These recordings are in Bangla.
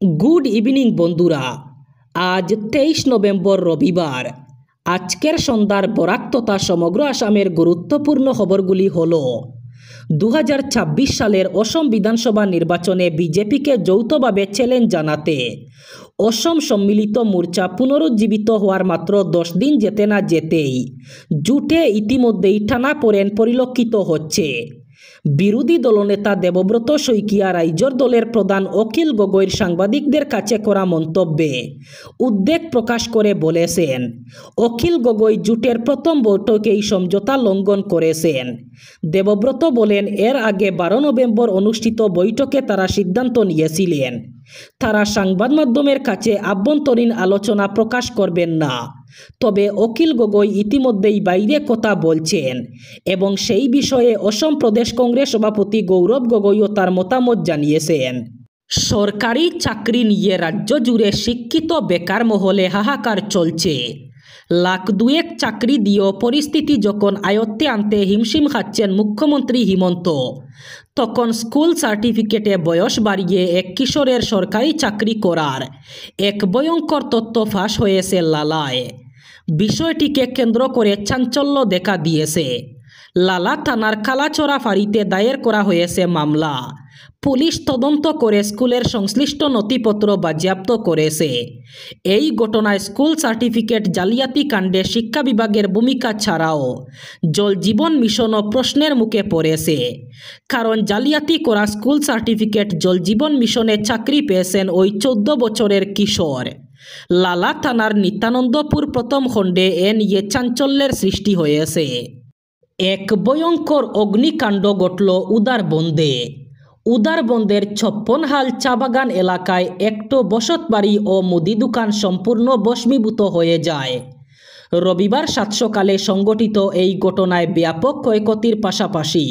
গুড ইভিনিং বন্ধুরা। আজ 23 নভেম্বর রবিবার। আজকের সন্ধ্যার বরাক তথা সমগ্র আসামের গুরুত্বপূর্ণ খবরগুলি হল 2026 সালের অসম বিধানসভা নির্বাচনে বিজেপিকে যৌথভাবে চ্যালেঞ্জ জানাতে অসম সম্মিলিত মোর্চা পুনরুজ্জীবিত হওয়ার মাত্র 10 দিন যেতে না যেতেই জোটে ইতিমধ্যেই টানাপোড়েন পরিলক্ষিত হচ্ছে। বিরোধী দলনেতা দেবব্রত শইকীয়া রাজ্যর দলের প্রধান অখিল গগৈর সাংবাদিকদের কাছে করা মন্তব্যে উদ্বেগ প্রকাশ করে বলেছেন, অখিল গগৈ জোটের প্রথম বৈঠকেই সমঝোতা লঙ্ঘন করেছেন। দেবব্রত বলেন, এর আগে 12 নভেম্বর অনুষ্ঠিত বৈঠকে তারা সিদ্ধান্ত নিয়েছিলেন তারা সংবাদ মাধ্যমের কাছে আভ্যন্তরীণ আলোচনা প্রকাশ করবেন না। তবে অখিল গগৈ ইতিমধ্যেই বাইরে কথা বলছেন এবং সেই বিষয়ে অসম প্রদেশ কংগ্রেস সভাপতি গৌরব গগৈও তার মতামত জানিয়েছেন। সরকারি চাকরি নিয়ে রাজ্য জুড়ে শিক্ষিত বেকার মহলে হাহাকার চলছে। লাখ দুয়েক চাকরি দিয়েও পরিস্থিতি যখন আয়ত্তে আনতে হিমশিম খাচ্ছেন মুখ্যমন্ত্রী হিমন্ত, তখন স্কুল সার্টিফিকেটে বয়স বাড়িয়ে এক কিশোরের সরকারি চাকরি করার এক ভয়ঙ্কর তথ্য ফাঁস হয়েছে লালায়। বিষয়টিকে কেন্দ্র করে চাঞ্চল্য দেখা দিয়েছে। লালা থানার কালাচড়া ফাঁড়িতে দায়ের করা হয়েছে মামলা। পুলিশ তদন্ত করে স্কুলের সংশ্লিষ্ট নথিপত্র বাজেয়াপ্ত করেছে। এই ঘটনায় স্কুল সার্টিফিকেট জালিয়াতি কাণ্ডে শিক্ষা বিভাগের ভূমিকা ছাড়াও জল জীবন মিশনও প্রশ্নের মুখে পড়েছে। কারণ জালিয়াতি করা স্কুল সার্টিফিকেট জল জীবন মিশনে চাকরি পেয়েছেন ওই 14 বছরের কিশোর। লালা থানার নিত্যানন্দপুর প্রথম খণ্ডে এ নিয়ে চাঞ্চল্যের সৃষ্টি হয়েছে। এক ভয়ঙ্কর অগ্নিকাণ্ড ঘটল উদারবন্দে। উদারবন্দের 56 হাল চা বাগান এলাকায় একটো বসতবাড়ি ও মুদি দোকান সম্পূর্ণ ভস্মীভূত হয়ে যায়। রবিবার সাত সকালে সংঘটিত এই ঘটনায় ব্যাপক ক্ষয়ক্ষতির পাশাপাশি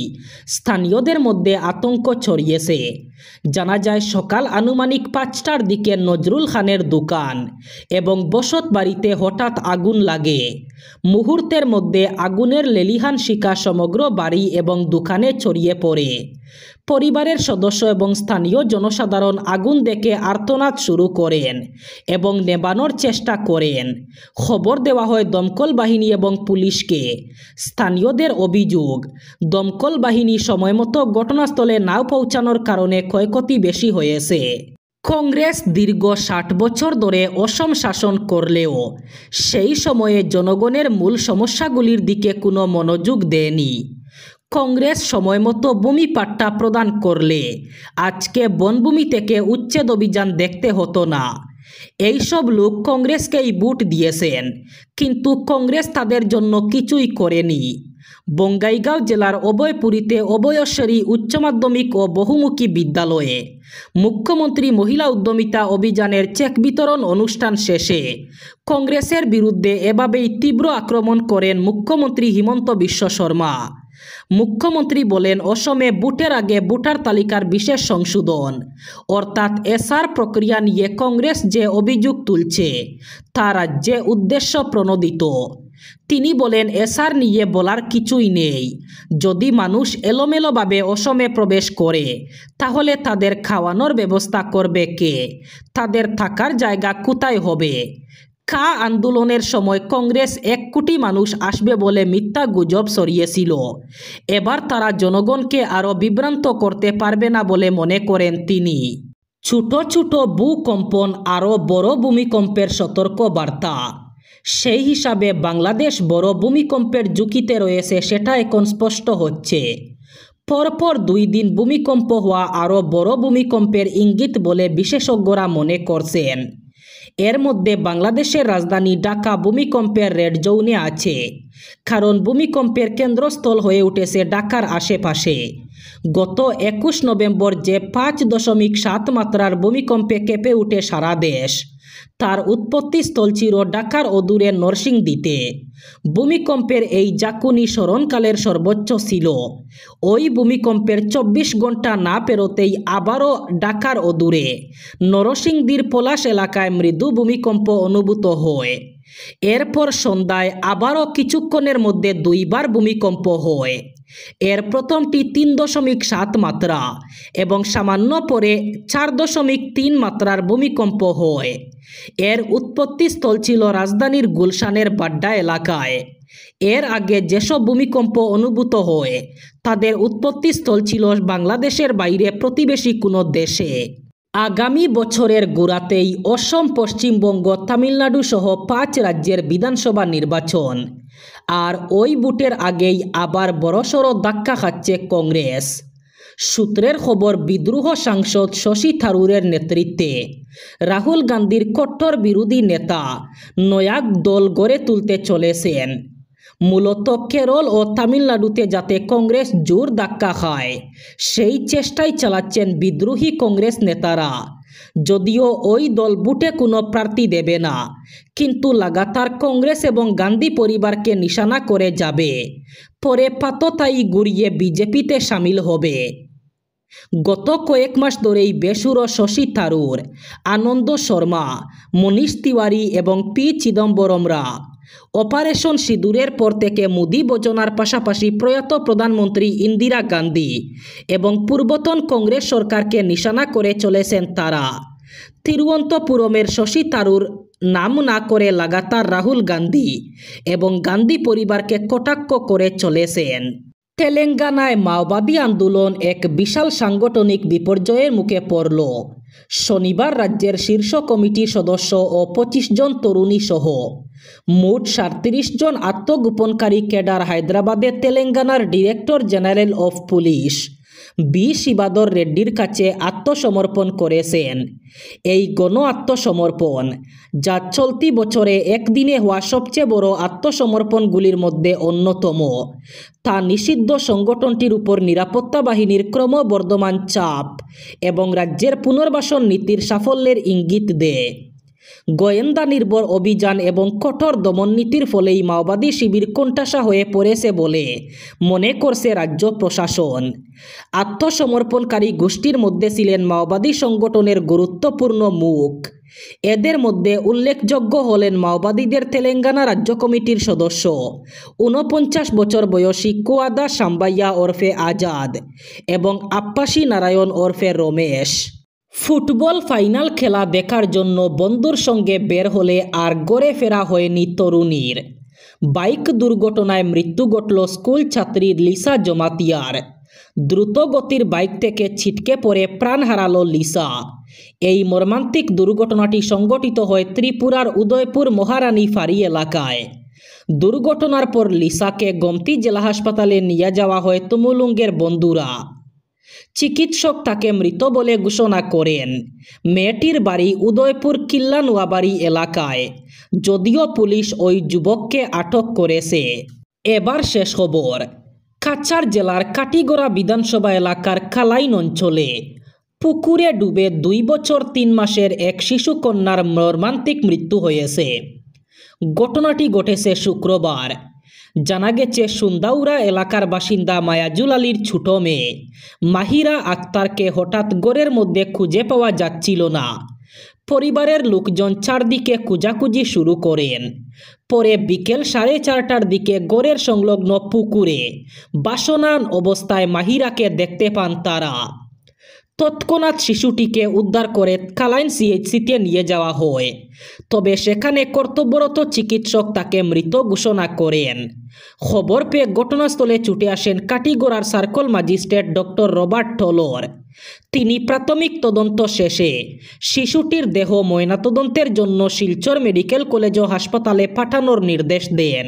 স্থানীয়দের মধ্যে আতঙ্ক ছড়িয়েছে। জানা যায়, সকাল আনুমানিক 5টার দিকে নজরুল খানের দোকান এবং বসত বাড়িতে হঠাৎ আগুন লাগে। মুহূর্তের মধ্যে আগুনের লেলিহান শিখা সমগ্র বাড়ি এবং দোকানে ছড়িয়ে পড়ে। পরিবারের সদস্য এবং স্থানীয় জনসাধারণ আগুন দেখে আর্তনাদ শুরু করেন এবং নেভানোর চেষ্টা করেন। খবর দেওয়া হয় দমকল বাহিনী এবং পুলিশকে। স্থানীয়দের অভিযোগ, দমকল বাহিনী সময়মতো ঘটনাস্থলে না পৌঁছানোর কারণে ক্ষয়ক্ষতি বেশি হয়েছে। কংগ্রেস দীর্ঘ 60 বছর ধরে অসম শাসন করলেও সেই সময়ে জনগণের মূল সমস্যাগুলির দিকে কোনো মনোযোগ দেয়নি। কংগ্রেস সময়মতো ভূমি পাট্টা প্রদান করলে আজকে বনভূমি থেকে উচ্ছেদ অভিযান দেখতে হতো না। এইসব লোক কংগ্রেসকেই ভোট দিয়েছেন, কিন্তু কংগ্রেস তাদের জন্য কিছুই করেনি। বঙ্গাইগাঁও জেলার অভয়পুরীতে অভয়শ্বরী উচ্চ মাধ্যমিক ও বহুমুখী বিদ্যালয়ে মুখ্যমন্ত্রী মহিলা উদ্যমিতা অভিযানের চেক বিতরণ অনুষ্ঠান শেষে কংগ্রেসের বিরুদ্ধে এভাবেই তীব্র আক্রমণ করেন মুখ্যমন্ত্রী হিমন্ত বিশ্ব শর্মা। মুখ্যমন্ত্রী বলেন, অসমে ভোটের আগে ভোটার তালিকার বিশেষ সংশোধন অর্থাৎ এসআর প্রক্রিয়া নিয়ে কংগ্রেস যে অভিযোগ তুলছে তা রাজ্যে উদ্দেশ্য প্রণোদিত। তিনি বলেন, এসআর নিয়ে বলার কিছুই নেই। যদি মানুষ এলোমেলোভাবে অসমে প্রবেশ করে তাহলে তাদের খাওয়ানোর ব্যবস্থা করবে কে? তাদের থাকার জায়গা কোথায় হবে? কা আন্দোলনের সময় কংগ্রেস 1 কোটি মানুষ আসবে বলে মিথ্যা গুজব ছড়িয়েছিল। এবার তারা জনগণকে আরও বিভ্রান্ত করতে পারবে না বলে মনে করেন তিনি। ছোট ছোট ভূকম্পন আরও বড় ভূমিকম্পের সতর্ক বার্তা। সেই হিসাবে বাংলাদেশ বড় ভূমিকম্পের ঝুঁকিতে রয়েছে, সেটা এখন স্পষ্ট হচ্ছে। পরপর 2 দিন ভূমিকম্প হওয়া আরও বড় ভূমিকম্পের ইঙ্গিত বলে বিশেষজ্ঞরা মনে করছেন। এর মধ্যে বাংলাদেশের রাজধানী ঢাকা ভূমিকম্পের রেড জোনে আছে, কারণ ভূমিকম্পের কেন্দ্রস্থল হয়ে উঠেছে ঢাকার আশেপাশে। গত 21 নভেম্বর যে 5.7 মাত্রার ভূমিকম্পে কেঁপে উঠে সারা দেশ, তার উৎপত্তিস্থল ছিল ঢাকার অদূরে নরসিংদীতে। ভূমিকম্পের এই জাকুনি স্মরণকালের সর্বোচ্চ ছিল। ওই ভূমিকম্পের 24 ঘন্টা না পেরোতেই আবারও ঢাকার অদূরে নরসিংদীর পলাশ এলাকায় মৃদু ভূমিকম্প অনুভূত হয়। এরপর সন্ধ্যায় আবারও কিছুক্ষণের মধ্যে 2বার ভূমিকম্প হয়। এর প্রথমটি 3.7 মাত্রা এবং সামান্য পরে 4.3 মাত্রার ভূমিকম্প হয়। এর উৎপত্তিস্থল ছিল রাজধানীর গুলশানের বাড্ডা এলাকায়। এর আগে যেসব ভূমিকম্প অনুভূত হয় তাদের উৎপত্তিস্থল ছিল বাংলাদেশের বাইরে প্রতিবেশী কোনো দেশে। আগামী বছরের গোড়াতেই অসম, পশ্চিমবঙ্গ, তামিলনাড়ু সহ 5 রাজ্যের বিধানসভা নির্বাচন, আর ওই ভোটের আগেই আবার বড়সড় ধাক্কা খাচ্ছে কংগ্রেস। সূত্রের খবর, বিদ্রোহ সাংসদ শশী থারুরের নেতৃত্বে রাহুল গান্ধীর কট্টর বিরোধী নেতা নয়াক দল গড়ে তুলতে চলেছেন। মূলত কেরল ও তামিলনাড়ুতে যাতে কংগ্রেস জোর ধাক্কা খায় সেই চেষ্টাই চালাচ্ছেন বিদ্রোহী কংগ্রেস নেতারা। যদিও ওই দল ভোটে কোনো প্রার্থী দেবে না, কিন্তু লাগাতার কংগ্রেস এবং গান্ধী পরিবারকে নিশানা করে যাবে, পরে পাততাই ঘুরিয়ে বিজেপিতে সামিল হবে। গত কয়েক মাস ধরেই বেসুরো শশী থারুর, আনন্দ শর্মা, মনীষ তিওয়ারি এবং পি চিদম্বরমরা অপারেশন সিঁদুরের পর থেকে মোদি বচনার পাশাপাশি প্রয়াত প্রধানমন্ত্রী ইন্দিরা গান্ধী এবং পূর্বতন কংগ্রেস সরকারকে নিশানা করে চলেছেন তারা। তিরুবনন্তপুরমের শশী থারুর নাম না করে লাগাতার রাহুল গান্ধী এবং গান্ধী পরিবারকে কটাক্ষ করে চলেছেন। তেলেঙ্গানায় মাওবাদী আন্দোলন এক বিশাল সাংগঠনিক বিপর্যয়ের মুখে পড়ল। শনিবার রাজ্যের শীর্ষ কমিটির সদস্য ও 25 জন তরুণী সহ মোট 37 জন আত্মগোপনকারী ক্যাডার হায়দ্রাবাদের তেলেঙ্গানার director general of police B Shivadhar রেড্ডির কাছে আত্মসমর্পণ করেছেন। এই গণ আত্মসমর্পণ, যা চলতি বছরে একদিনে হওয়া সবচেয়ে বড় আত্মসমর্পণগুলির মধ্যে অন্যতম, তা নিষিদ্ধ সংগঠনটির উপর নিরাপত্তা বাহিনীর ক্রমবর্ধমান চাপ এবং রাজ্যের পুনর্বাসন নীতির সাফল্যের ইঙ্গিত দেয়। গোয়েন্দা নির্ভর অভিযান এবং কঠোর দমন নীতির ফলেই মাওবাদী শিবির কোণঠাসা হয়ে পড়েছে বলে মনে করছে রাজ্য প্রশাসন। আত্মসমর্পণকারী গোষ্ঠীর মধ্যে ছিলেন মাওবাদী সংগঠনের গুরুত্বপূর্ণ মুখ। এদের মধ্যে উল্লেখযোগ্য হলেন মাওবাদীদের তেলেঙ্গানা রাজ্য কমিটির সদস্য 49 বছর বয়সী কোয়াদা সাম্বাইয়া ওরফে আজাদ এবং আপ্পাসী নারায়ণ ওরফে রমেশ। ফুটবল ফাইনাল খেলা দেখার জন্য বন্ধুর সঙ্গে বের হলে আর ঘরে ফেরা হয়নি তরুণীর। বাইক দুর্ঘটনায় মৃত্যু ঘটল স্কুল ছাত্রী লিসা জমাতিয়ার। দ্রুত গতির বাইক থেকে ছিটকে পড়ে প্রাণ হারালো লিসা। এই মর্মান্তিক দুর্ঘটনাটি সংঘটিত হয় ত্রিপুরার উদয়পুর মহারানী ফাঁড়ি এলাকায়। দুর্ঘটনার পর লিসাকে গোমতী জেলা হাসপাতালে নিয়ে যাওয়া হয় তুমুলুঙ্গের বন্ধুরা। চিকিৎসক তাকে মৃত বলে ঘোষণা করেন। মেয়েটির বাড়ি উদয়পুর কিল্লা নোয়াবাড়ি এলাকায়, যদিও পুলিশ ওই যুবককে আটক করেছে। এবার শেষ খবর। কাছাড় জেলার কাটিগড়া বিধানসভা এলাকার কালাইন অঞ্চলে পুকুরে ডুবে 2 বছর 3 মাসের এক শিশু কন্যার মর্মান্তিক মৃত্যু হয়েছে। ঘটনাটি ঘটেছে শুক্রবার। জানা গেছে, সুন্দাউরা এলাকার বাসিন্দা মায়াজুল আলীর ছোট মেয়ে মাহিরা আক্তারকে হঠাৎ ঘরের মধ্যে খুঁজে পাওয়া যাচ্ছিল না। পরিবারের লোকজন চারদিকে খোঁজাখুঁজি শুরু করেন। পরে বিকেল 4:30টার দিকে ঘরের সংলগ্ন পুকুরে বাসনান অবস্থায় মাহিরাকে দেখতে পান তারা। তৎক্ষণাৎ শিশুটিকে উদ্ধার করে কালাইন সিএইচসিতে নিয়ে যাওয়া হয়, তবে সেখানে কর্তব্যরত চিকিৎসক তাকে মৃত ঘোষণা করেন। খবর পেয়ে ঘটনাস্থলে ছুটে আসেন কাটিগড়ার সার্কল ম্যাজিস্ট্রেট ডক্টর রবার্ট টলর। তিনি প্রাথমিক তদন্ত শেষে শিশুটির দেহ ময়নাতদন্তের জন্য শিলচর মেডিকেল কলেজ ও হাসপাতালে পাঠানোর নির্দেশ দেন।